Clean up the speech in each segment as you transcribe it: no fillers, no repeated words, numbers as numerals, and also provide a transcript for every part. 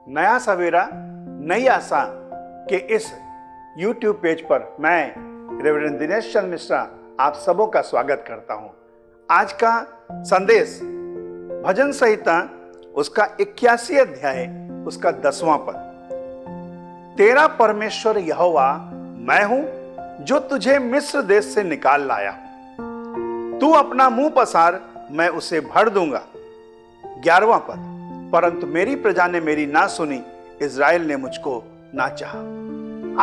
नया सवेरा नई आशा के इस YouTube पेज पर मैं रेवरेंड दिनेश चंद्र मिश्रा आप सबों का स्वागत करता हूं। आज का संदेश भजन संहिता उसका 81 अध्याय उसका 10वां पद। तेरा परमेश्वर यहोवा मैं हूं जो तुझे मिस्र देश से निकाल लाया। तू अपना मुंह पसार मैं उसे भर दूंगा। 11वां पद। परंतु मेरी प्रजा ने मेरी ना सुनी, इज़राइल ने मुझको ना चाहा।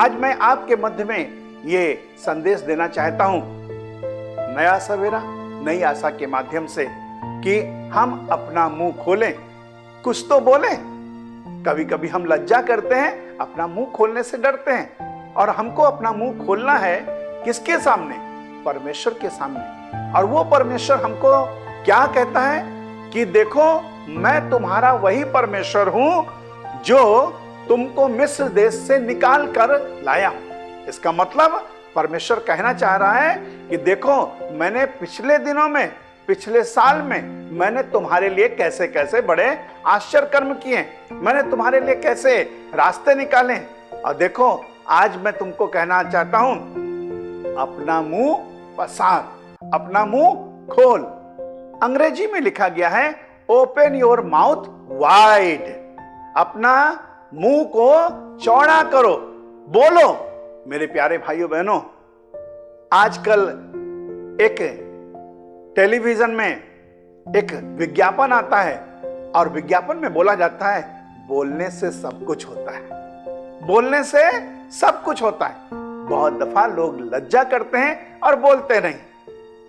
आज मैं आपके मध्य में ये संदेश देना चाहता हूं, नया सवेरा नई आशा के माध्यम से, कि हम अपना मुंह खोलें, कुछ तो बोलें। कभी कभी हम लज्जा करते हैं, अपना मुंह खोलने से डरते हैं, और हमको अपना मुंह खोलना है किसके सामने? परमेश्वर के सामने। और वो परमेश्वर हमको क्या कहता है कि देखो मैं तुम्हारा वही परमेश्वर हूं जो तुमको मिस्र देश से निकाल कर लाया हूं। इसका मतलब परमेश्वर कहना चाह रहा है कि देखो मैंने पिछले दिनों में, पिछले साल में मैंने तुम्हारे लिए कैसे कैसे बड़े आश्चर्य कर्म किए, मैंने तुम्हारे लिए कैसे रास्ते निकाले। और देखो आज मैं तुमको कहना चाहता हूं, अपना मुंह पसार, अपना मुंह खोल। अंग्रेजी में लिखा गया है ओपन योर माउथ वाइड। अपना मुंह को चौड़ा करो, बोलो। मेरे प्यारे भाइयों बहनों, आजकल एक टेलीविजन में एक विज्ञापन आता है और विज्ञापन में बोला जाता है बोलने से सब कुछ होता है, बोलने से सब कुछ होता है। बहुत दफा लोग लज्जा करते हैं और बोलते नहीं,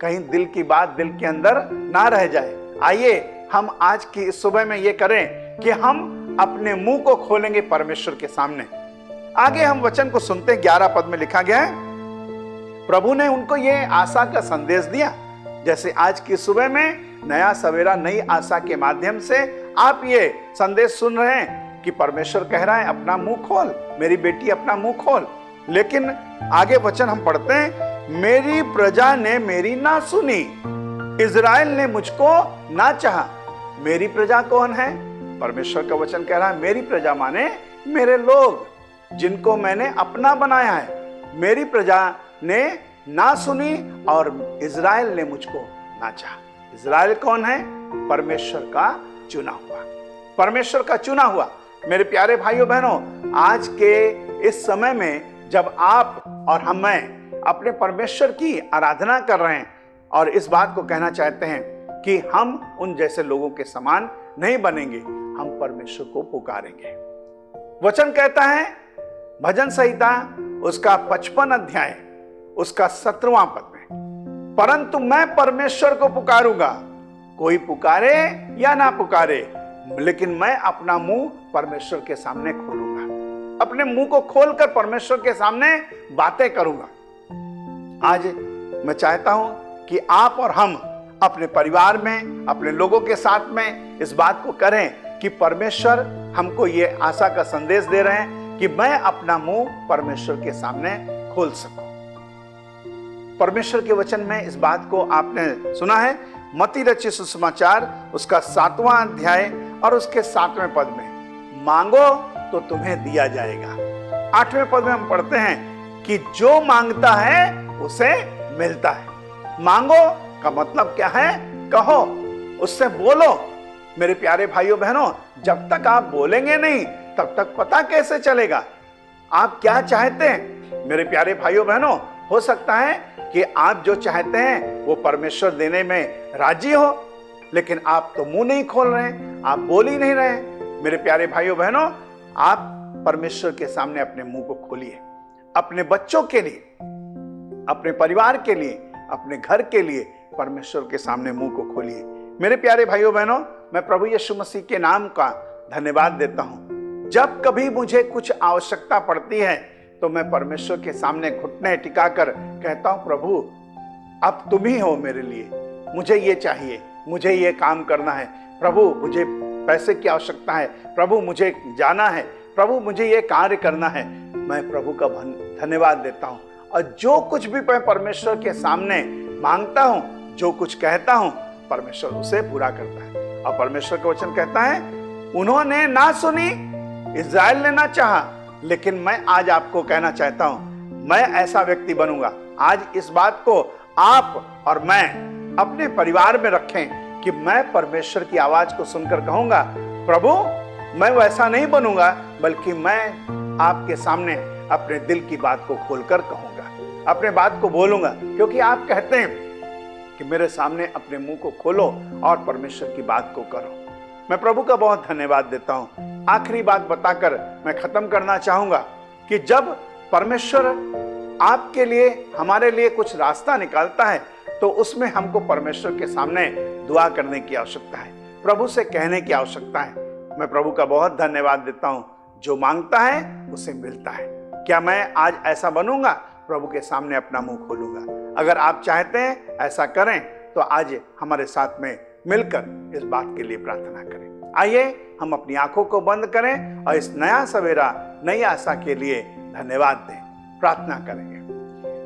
कहीं दिल की बात दिल के अंदर ना रह जाए। आइए हम आज की इस सुबह में ये करें कि हम अपने मुंह को खोलेंगे परमेश्वर के सामने। आगे हम वचन को सुनते हैं। 11 पद में लिखा गया है, प्रभु ने उनको ये आशा का संदेश दिया। जैसे आज की सुबह में नया सवेरा नई आशा के माध्यम से आप ये संदेश सुन रहे हैं कि परमेश्वर कह रहा है अपना मुंह खोल, मेरी बेटी अपना मुंह खोल। लेकिन आगे वचन हम पढ़ते हैं, मेरी प्रजा ने मेरी ना सुनी, इज़राइल ने मुझको ना चाहा। मेरी प्रजा कौन है? परमेश्वर का वचन कह रहा है मेरी प्रजा माने मेरे लोग, जिनको मैंने अपना बनाया है। मेरी प्रजा ने ना सुनी और इज़राइल ने मुझको ना चाहा। इज़राइल कौन है? परमेश्वर का चुना हुआ, परमेश्वर का चुना हुआ। मेरे प्यारे भाइयों बहनों, आज के इस समय में जब आप और मैं अपने परमेश्वर की आराधना कर रहे हैं और इस बात को कहना चाहते हैं कि हम उन जैसे लोगों के समान नहीं बनेंगे, हम परमेश्वर को पुकारेंगे। वचन कहता है भजन संहिता उसका 55 अध्याय उसका 17वां पद में, परंतु मैं परमेश्वर को पुकारूंगा, कोई पुकारे या ना पुकारे, लेकिन मैं अपना मुंह परमेश्वर के सामने खोलूंगा, अपने मुंह को खोलकर परमेश्वर के सामने बातें करूंगा। आज मैं चाहता हूं कि आप और हम अपने परिवार में, अपने लोगों के साथ में इस बात को करें कि परमेश्वर हमको ये आशा का संदेश दे रहे हैं कि मैं अपना मुंह परमेश्वर के सामने खोल सकूं। परमेश्वर के वचन में इस बात को आपने सुना है, मत्ती रचित सुसमाचार उसका 7वां अध्याय और उसके 7वें पद में, मांगो तो तुम्हें दिया जाएगा। 8वें पद में हम पढ़ते हैं कि जो मांगता है उसे मिलता है। मांगो का मतलब क्या है? कहो, उससे बोलो। मेरे प्यारे भाइयों बहनों, जब तक आप बोलेंगे नहीं तब तक पता कैसे चलेगा आप क्या चाहते हैं? मेरे प्यारे भाइयों बहनों, हो सकता है कि आप जो चाहते हैं वो परमेश्वर देने में राजी हो, लेकिन आप तो मुंह नहीं खोल रहे हैं, आप बोल ही नहीं रहे हैं। मेरे प्यारे भाइयों बहनों, आप परमेश्वर के सामने अपने मुंह को खोलिए, अपने बच्चों के लिए, अपने परिवार के लिए, अपने घर के लिए परमेश्वर के सामने मुंह को खोलिए। मेरे प्यारे भाइयों बहनों, मैं प्रभु यीशु मसीह के नाम का धन्यवाद देता हूं। जब कभी मुझे कुछ आवश्यकता पड़ती है तो मैं परमेश्वर के सामने घुटने टिकाकर कहता हूं, प्रभु अब तुम ही हो मेरे लिए, मुझे ये चाहिए, मुझे ये काम करना है, प्रभु मुझे पैसे की आवश्यकता है, प्रभु मुझे जाना है, प्रभु मुझे ये कार्य करना है। मैं प्रभु का धन्यवाद देता हूं और जो कुछ भी मैं परमेश्वर के सामने मांगता हूं, जो कुछ कहता हूं, परमेश्वर उसे पूरा करता है। और परमेश्वर का वचन कहता है, उन्होंने ना सुनी, इस्राएल ने ना चाहा, लेकिन मैं आज आपको कहना चाहता हूं, मैं ऐसा व्यक्ति बनूंगा। आज इस बात को आप और मैं अपने परिवार में रखें कि मैं परमेश्वर की आवाज को सुनकर कहूंगा, प्रभु मैं वैसा नहीं बनूंगा, बल्कि मैं आपके सामने अपने दिल की बात को खोलकर कहूंगा, अपने बात को बोलूंगा, क्योंकि आप कहते हैं कि मेरे सामने अपने मुंह को खोलो और परमेश्वर की बात को करो। मैं प्रभु का बहुत धन्यवाद देता हूं। आखिरी बात बताकर मैं खत्म करना चाहूंगा कि जब परमेश्वर आपके लिए, हमारे लिए कुछ रास्ता निकालता है तो उसमें हमको परमेश्वर के सामने दुआ करने की आवश्यकता है, प्रभु से कहने की आवश्यकता है। मैं प्रभु का बहुत धन्यवाद देता हूं, जो मांगता है उसे मिलता है। क्या मैं आज ऐसा बनूंगा? प्रभु के सामने अपना मुंह खोलूंगा। अगर आप चाहते हैं ऐसा करें तो आज हमारे साथ में मिलकर इस बात के लिए प्रार्थना करें। आइए हम अपनी आंखों को बंद करें और इस नया सवेरा, नई आशा के लिए धन्यवाद दें। प्रार्थना करेंगे।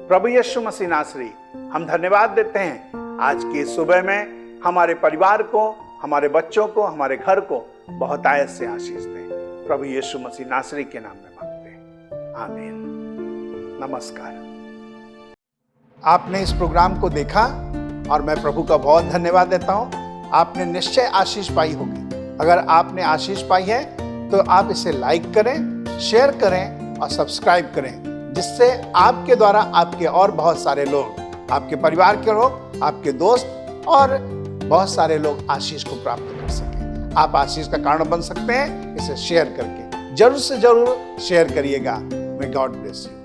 प्रभु यीशु मसीह नासरी, हम धन्यवाद देते हैं आज की सुबह में हमारे परिवार को, हमारे बच्चों को, हमारे घर को बहुत आयत से आशीष दें। प्रभु यीशु मसीह नासरी के नाम में मांगते हैं, आमीन। नमस्कार। आपने इस प्रोग्राम को देखा और मैं प्रभु का बहुत धन्यवाद देता हूं। आपने निश्चय आशीष पाई होगी। अगर आपने आशीष पाई है तो आप इसे लाइक करें, शेयर करें और सब्सक्राइब करें, जिससे आपके द्वारा आपके और बहुत सारे लोग, आपके परिवार के लोग, आपके दोस्त और बहुत सारे लोग आशीष को प्राप्त कर सकें। आप आशीष का कारण बन सकते हैं इसे शेयर करके। जरूर से जरूर शेयर करिएगा। May God bless you.